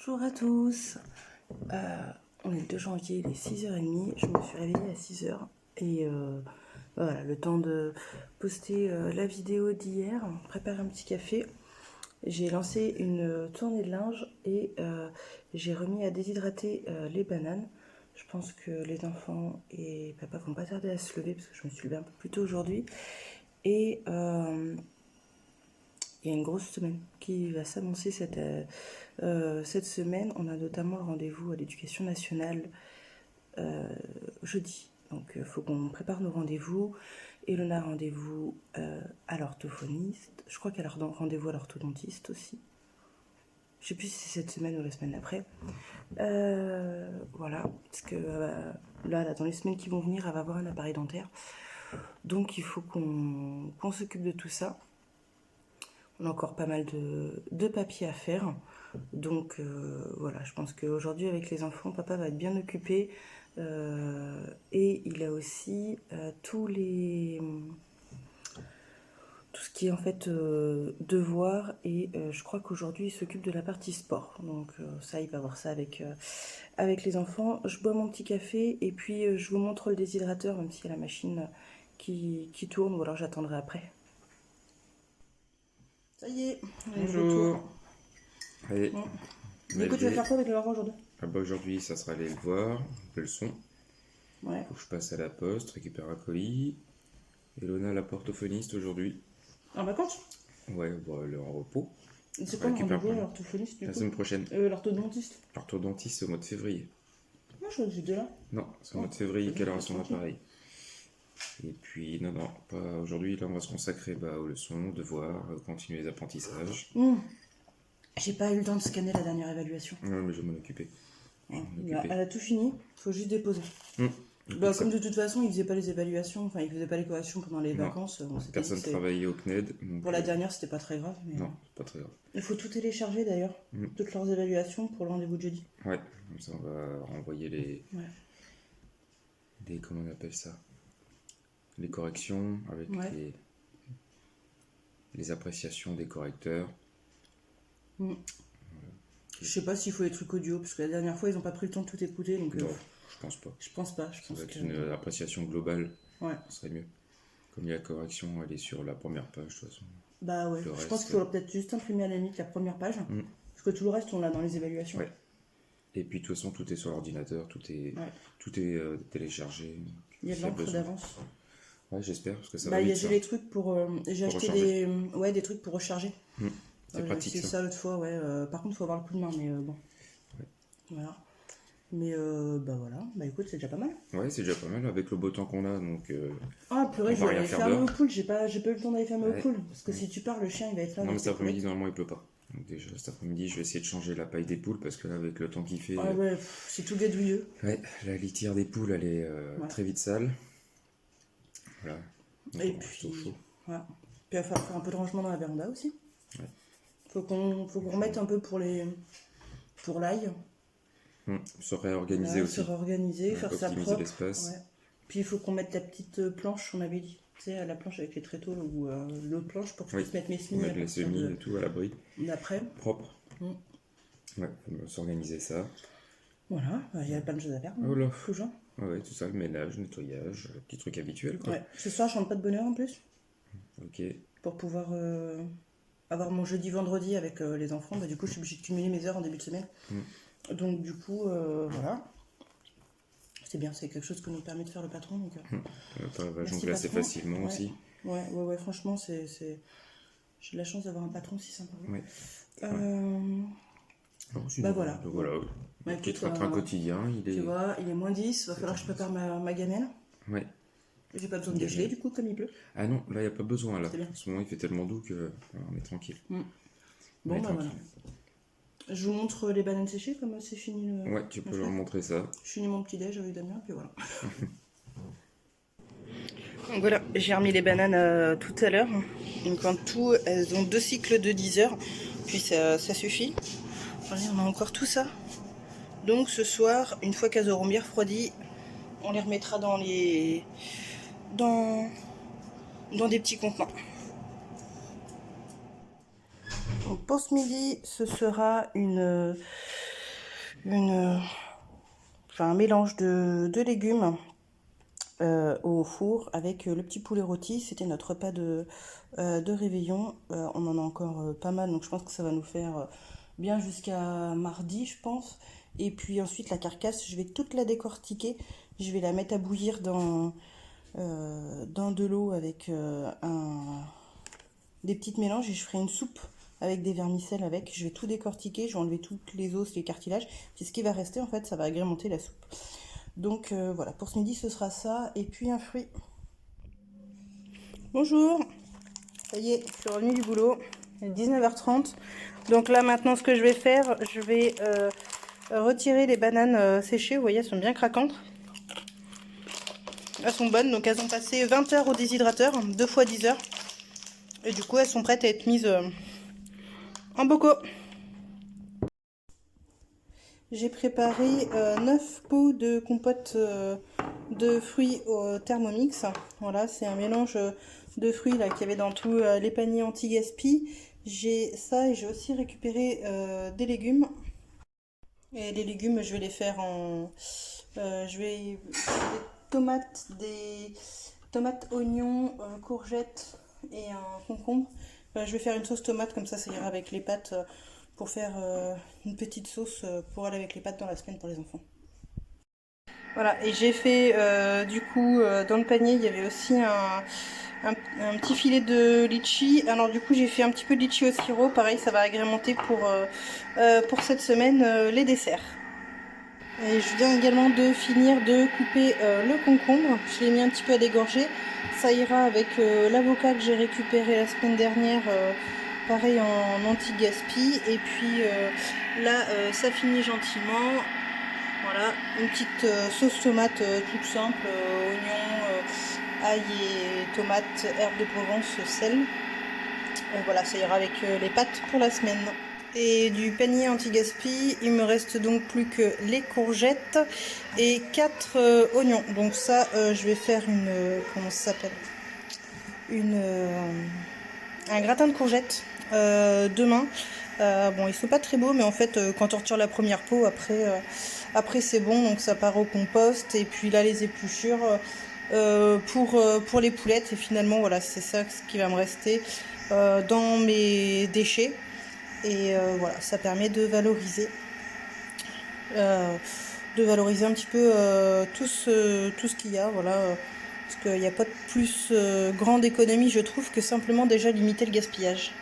Bonjour à tous, on est le 2 janvier, il est 6h30, je me suis réveillée à 6h et voilà, le temps de poster la vidéo d'hier, préparer un petit café. J'ai lancé une tournée de linge et j'ai remis à déshydrater les bananes. Je pense que les enfants et papa vont pas tarder à se lever parce que je me suis levée un peu plus tôt aujourd'hui. Et il y a une grosse semaine qui va s'annoncer cette semaine. On a notamment le rendez-vous à l'éducation nationale jeudi. Donc il faut qu'on prépare nos rendez-vous. Elona a rendez-vous à l'orthophoniste. Je crois qu'elle a rendez-vous à l'orthodontiste aussi. Je sais plus si c'est cette semaine ou la semaine d'après. Voilà, parce que là, dans les semaines qui vont venir, elle va avoir un appareil dentaire. Donc il faut qu'on s'occupe de tout ça. On a encore pas mal de papiers à faire. Donc voilà, je pense qu'aujourd'hui avec les enfants, papa va être bien occupé. Et il a aussi tout ce qui est en fait devoir. Et je crois qu'aujourd'hui il s'occupe de la partie sport. Donc ça, il va voir ça avec les enfants. Je bois mon petit café et puis je vous montre le déshydrateur, même s'il y a la machine qui tourne, ou alors j'attendrai après. Ça y est, bonjour. Allez, bon. Du coup, tu vas faire quoi avec les enfants aujourd'hui? Aujourd'hui, ça sera aller le voir, le leçon. Ouais. Faut que je passe à la poste, récupère un colis. Elona, la portophoniste aujourd'hui. En vacances? Ouais, bon, elle est en repos. Et c'est quand le rendez-vous à l'orthophoniste du La coup? semaine prochaine. L'orthodontiste? L'orthodontiste, c'est au mois de février. Moi, je crois que j'étais là. Non, c'est au mois de février qu'elle aura son appareil. Et puis, non, pas aujourd'hui. Là, on va se consacrer aux leçons, aux devoirs, continuer les apprentissages. J'ai pas eu le temps de scanner la dernière évaluation. Non, mais je vais m'en occuper. Elle a tout fini, faut juste déposer. Comme de toute façon, il faisait pas les évaluations, enfin, il faisait pas les corrections pendant les vacances. Personne travaillait au CNED. Pour la dernière, c'était pas très grave. Mais... Non, c'est pas très grave. Il faut tout télécharger d'ailleurs, toutes leurs évaluations pour le rendez-vous de jeudi. Ouais, comme ça on va renvoyer les comment on appelle ça, les corrections avec les appréciations des correcteurs. Je sais pas s'il faut les trucs audio, parce que la dernière fois ils ont pas pris le temps de tout écouter. Donc, non, je pense pas. Je pense pas. Ça va être une appréciation globale, ça serait mieux. Comme la correction, elle est sur la première page de toute façon. Bah ouais, je pense qu'il faudra peut-être juste imprimer à la limite la première page, parce que tout le reste on l'a dans les évaluations. Ouais. Et puis de toute façon tout est sur l'ordinateur, tout est téléchargé. Il y a de l'encre d'avance. Ouais, j'espère, parce que ça va vite. J'ai les trucs pour... j'ai acheté des trucs pour recharger. C'est pratique, c'est ça l'autre fois, ouais. Par contre, il faut avoir le coup de main, mais bon. Ouais. Voilà. Mais voilà, écoute, c'est déjà pas mal. Ouais, c'est déjà pas mal, avec le beau temps qu'on a, donc... Ah, purée, je vais aller fermer au pool, j'ai pas eu le temps d'aller fermer au pool, parce que si tu pars, le chien, il va être là. Non, mais cet après-midi, normalement, il pleut pas. Donc déjà, cet après-midi, je vais essayer de changer la paille des poules, parce que là, avec le temps qu'il fait... Ah ouais, c'est tout gadouilleux. Ouais, la litière des poules, elle est très vite sale. Voilà. Donc, et puis, chaud. Voilà. Puis il va falloir faire un peu de rangement dans la véranda aussi. Ouais. Faut qu'on remette un peu pour l'ail. Se réorganiser aussi. Se réorganiser, faire ça propre. L'espace. Ouais. Puis il faut qu'on mette la petite planche, on avait dit. Tu sais, la planche avec les tréteaux, ou l'autre planche pour que je puisse mettre mes semis. Mettre les semis et tout à l'abri. D'après. Propre. Ouais, faut s'organiser ça. Voilà, il y a plein de choses à faire. Voilà. Toujours. Ouais, tout ça, le ménage, le nettoyage, les petits trucs habituels, quoi. Ouais. Ce soir, je rentre pas de bonne heure en plus. Ok. Pour pouvoir avoir mon jeudi-vendredi avec les enfants. Du coup, je suis obligée de cumuler mes heures en début de semaine. Donc, du coup, voilà. C'est bien, c'est quelque chose que nous permet de faire le patron. Donc, va jongler assez facilement aussi. Ouais, franchement, j'ai de la chance d'avoir un patron si sympa. Ouais. Voilà. Donc, voilà. Petit train quotidien. Tu vois, il est moins 10, va falloir que je prépare ma gamelle. Ouais. J'ai pas besoin de dégeler du coup, comme il pleut. Ah non, là, il n'y a pas besoin. Là. En ce moment, il fait tellement doux qu'on est tranquille. Bon, voilà. Je vous montre les bananes séchées, comme c'est fini. Ouais, tu peux leur montrer ça. Je finis mon petit déj avec Damien, puis voilà. Donc voilà, j'ai remis les bananes tout à l'heure. Donc en tout, elles ont 2 cycles de 10 heures. Puis ça suffit. Allez, on a encore tout ça. Donc ce soir, une fois qu'elles auront bien refroidi, on les remettra dans des petits contenants. Donc pour ce midi, ce sera une un mélange de légumes au four avec le petit poulet rôti. C'était notre repas de réveillon. On en a encore pas mal, donc je pense que ça va nous faire bien jusqu'à mardi, je pense. Et puis ensuite la carcasse, je vais toute la décortiquer. Je vais la mettre à bouillir dans de l'eau avec des petites mélanges et je ferai une soupe avec des vermicelles avec. Je vais tout décortiquer, je vais enlever toutes les os, les cartilages. Puis ce qui va rester, en fait, ça va agrémenter la soupe. Donc voilà, pour ce midi, ce sera ça. Et puis un fruit. Bonjour. Ça y est, je suis revenue du boulot. Il est 19h30. Donc là, maintenant, ce que je vais faire, je vais retirer les bananes séchées. Vous voyez, elles sont bien craquantes. Elles sont bonnes. Donc elles ont passé 20 heures au déshydrateur, 2 fois 10 heures. Et du coup, elles sont prêtes à être mises en bocaux. J'ai préparé 9 pots de compote de fruits au Thermomix. Voilà, c'est un mélange de fruits là qu'il y avait dans tous les paniers anti-gaspi. J'ai ça et j'ai aussi récupéré des légumes. Et les légumes, je vais les faire en... je vais des tomates, oignons, courgettes et un concombre. Je vais faire une sauce tomate, comme ça ira avec les pâtes pour faire une petite sauce pour aller avec les pâtes dans la semaine pour les enfants. Voilà, et j'ai fait du coup dans le panier il y avait aussi un petit filet de litchi. Alors du coup j'ai fait un petit peu de litchi au sirop, pareil ça va agrémenter pour cette semaine les desserts. Et je viens également de finir de couper le concombre, je l'ai mis un petit peu à dégorger. Ça ira avec l'avocat que j'ai récupéré la semaine dernière, pareil en anti-gaspi. Et puis là ça finit gentiment. Voilà, une petite sauce tomate toute simple, oignons, ail et tomates, herbes de Provence, sel. Voilà, ça ira avec les pâtes pour la semaine. Et du panier anti-gaspi, il me reste donc plus que les courgettes et 4 oignons. Donc ça, je vais faire comment ça s'appelle, un gratin de courgettes demain. Bon, ils sont pas très beaux, mais en fait, quand on retire la première peau, après c'est bon, donc ça part au compost. Et puis là, les épluchures pour les poulettes. Et finalement, voilà, c'est ça ce qui va me rester dans mes déchets. Et voilà, ça permet de valoriser un petit peu tout ce qu'il y a, voilà, parce qu'il n'y a pas de plus grande économie, je trouve, que simplement déjà limiter le gaspillage.